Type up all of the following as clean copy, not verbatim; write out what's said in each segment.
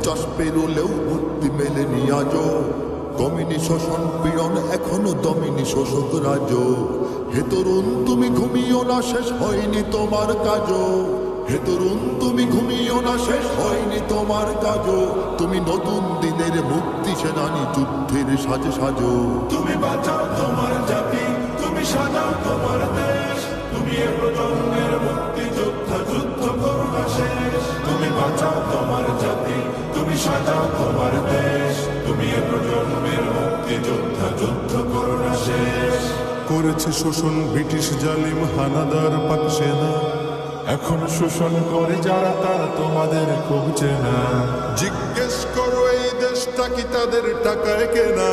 50 পেরোলেও মুক্তি মেলেনি আজও। কমিনি শোষণ পীড়ন এখনো দমিনি শোষক রাজ। হে তরুণ তুমি ঘুমিও না, শেষ হয়নি তোমার কাজও। হে তরুণ তুমি ঘুমিও না, শেষ হয়নি তোমার কাজও। তুমি নতুন দিনের মুক্তি সেনানী, যুদ্ধের সাজে সাজো। তুমি বাঁচাও তোমার জাতি, তুমি সাজাও তোমার দেশ। তুমি এ প্রজন্মের মুক্তি যোদ্ধা, যুদ্ধ করো না শেষ। তুমি বাঁচাও তোমার জাতি, তুমি সাজাও তোমার দেশ। তুমি এ প্রজন্মের মুক্তি যোদ্ধা, যুদ্ধ করো না শেষ। করেছে শোষণ ব্রিটিশ জালিম হানাদার পাক সেনা, এখন শোষণ করে যারা তারা তোমাদের খুব চেনা। জিজ্ঞেস করো এই দেশটা কি তাদের টাকায় কেনা।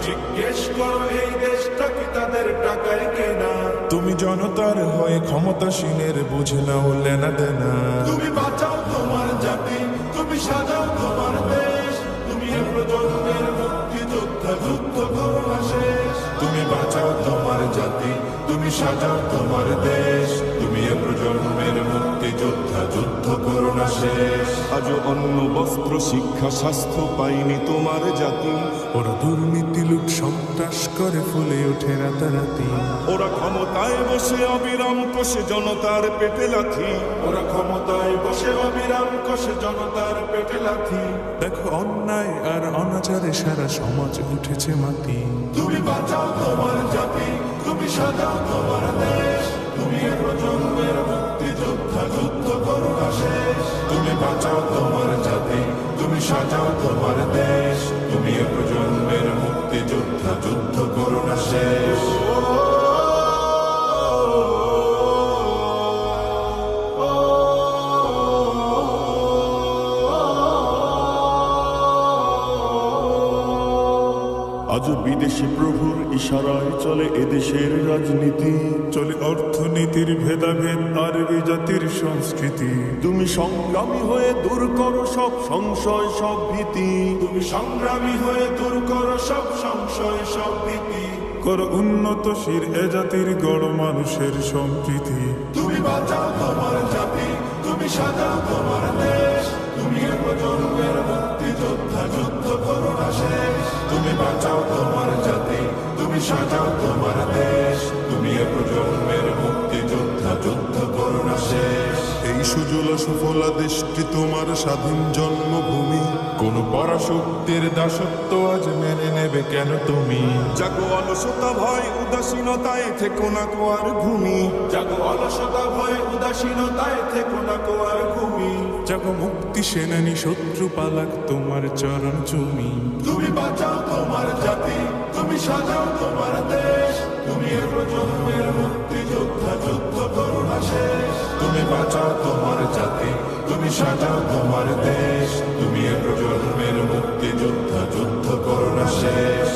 জিজ্ঞেস করো এই দেশটা কি তাদের টাকায় কেনা। তুমি জনতার হয়ে ক্ষমতাসীনের বুঝে নাও লেনা দেনা। তুমি বাঁচাও তোমার জাতি, তুমি সাজাও তোমার দেশ। তুমি এ প্রজন্মের মুক্তি যোদ্ধা, যুদ্ধ করো না শেষ। তুমি বাঁচাও তোমার জাতি, তুমি সাজাও তোমার দেশ। তুমি এ প্রজন্মের মুক্তি যোদ্ধা, যুদ্ধ করো না শেষ। আজও অন্ন বস্ত্র শিক্ষা স্বাস্থ্য পাইনি তোমার জাতি। ওরা দুর্নীতি লুট সন্ত্রাস করে ফুলে ওঠে রাতারাতি। ওরা ক্ষমতায় বসে অবিরাম কষে জনতার পেটে লাথি। ওরা ক্ষমতায় বসে অবিরাম কষে জনতার পেটে লাথি। দেখো অন্যায় আর অনাচারে সারা সমাজ উঠেছে মাতি। তুমি বাঁচাও তোমার জাতি, তুমি সাজাও তোমার দেশ। তুমি এ প্রজন্মের মুক্তি যোদ্ধা, যুদ্ধ করো না শেষ। তুমি বাঁচাও তোমার জাতি, তুমি সাজাও তোমার দেশ। তুমি এ প্রজন্মের মুক্তি যোদ্ধা, যুদ্ধ করো না শেষ। আজ বিদেশি প্রভুর ইশারায় চলে এদেশের রাজনীতি। চলে অর্থনীতির ভেদাভেদ আর জাতির সংস্কৃতি। তুমি সংগ্রামী হয়ে দূর করো সব সংশয় সব ভীতি। তুমি সংগ্রামী হয়ে দূর করো সব সংশয় সব ভীতি। করো উন্নতশীল এ জাতির গড় মানুষের সম্প্রীতি। তুমি বাঁচাও তোমার জাতি, তুমি সাজাও তোমার দেশ। তুমি এ প্রজন্মের মুক্তি যোদ্ধা, যুদ্ধ করো না শেষ। তুমি বাঁচাও তোমার জাতি, তুমি সাজাও তোমার দেশ। তুমি এ প্রজন্মের মুক্তি যোদ্ধা, যুদ্ধ করো না শেষ। এই সুজলা সুফলা দেশটি তোমার স্বাধীন জন্মভূমি। কোন পরাশক্তির দাসত্ব আজ মেনে নেবে কেন তুমি? জাগো অলসতা ভয় উদাসীনতায় থেকো না কোয়ার ঘুমি। জাগো অলসতা ভয় উদাসীনতায় থেকো না কোয়ার ঘুমি। জাগো মুক্তি সেনানী শত্রু পালাক তোমার চরণ চুমি। তুমি বাঁচাও তোমার জাতি, তুমি সাজাও তোমার দেশ। তুমি এ প্রজন্মের মুক্তি যোদ্ধা, যুদ্ধ করো না শেষ। তুমি বাঁচাও তোমার জাতি, তুমি সাজাও তোমার দেশ। তুমি এ প্রজন্মের মুক্তি যোদ্ধা, যুদ্ধ করো না শেষ।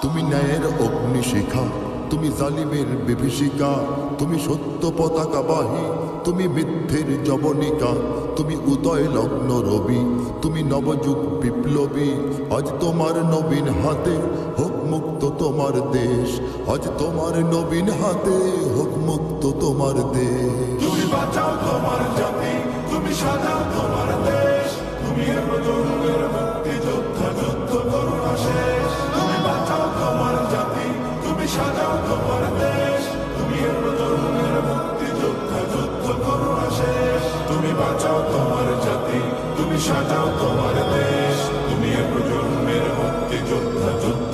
তুমি ন্যায়ের অগ্নিশিখা, তুমি জালিমের বিভীষিকা। তুমি সত্য পতাকা বাহী, তুমি মিথ্যের জবনিকা। তুমি উদয় লগ্ন রবি, তুমি নবযুগ বিপ্লবী। আজ তোমার নবীন হাতে হোক মুক্ত তোমার দেশ। আজ তোমার নবীন হাতে হোক মুক্ত তোমার দেশ। তুমি বাঁচাও তোমার জাতি, তুমি সাজাও তোমার দেশ। তুমি এ প্রজন্মের মুক্তি যোদ্ধা, যুদ্ধ করো না শেষ। তুমি বাঁচাও তোমার জাতি, তুমি সাজাও তোমার দেশ। তুমি এ প্রজন্মের মুক্তি যোদ্ধা, যুদ্ধ করো না শেষ। তুমি বাঁচাও তোমার জাতি, তুমি সাজাও তোমার দেশ। তুমি এ প্রজন্মের মুক্তি যোদ্ধা, যুদ্ধ